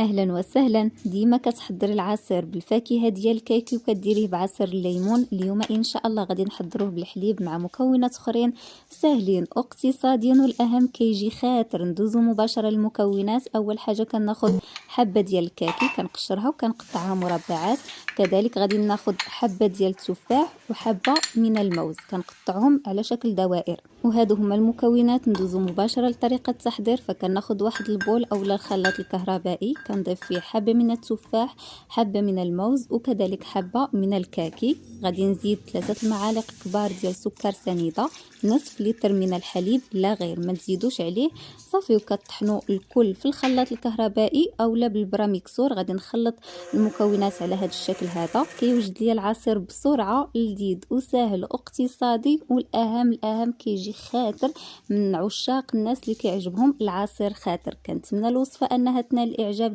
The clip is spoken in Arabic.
اهلا وسهلا. ديما كتحضري العصير بالفاكهه ديال الكاكي وكديريه بعصير الليمون. اليوم ان شاء الله غادي نحضروه بالحليب مع مكونات اخرين ساهلين واقتصاديين، والاهم كيجي خاطر. ندوزو مباشره للمكونات. اول حاجه كناخذ حبه ديال الكاكي كنقشرها وكنقطعها مربعات. كذلك غادي ناخذ حبه ديال التفاح وحبه من الموز كنقطعهم على شكل دوائر. وهادو هما المكونات. ندوزو مباشره لطريقه التحضير. فكناخذ واحد البول اولا الخلاط الكهربائي، كنضيف فيه حبه من التفاح، حبه من الموز، وكذلك حبه من الكاكي. غادي نزيد 3 معالق كبار ديال سكر سنيده، نصف لتر من الحليب لا غير، ما تزيدوش عليه صافي. وكطحنوا الكل في الخلاط الكهربائي اولا بالبراميكسور. غادي نخلط المكونات على هذا الشكل هذا. كيوجد لي العصير بسرعه، لذيذ وسهل واقتصادي، والاهم كيجي خاطر. من عشاق الناس اللي كيعجبهم العصير خاطر. كنتمنى الوصفه انها تنال الاعجاب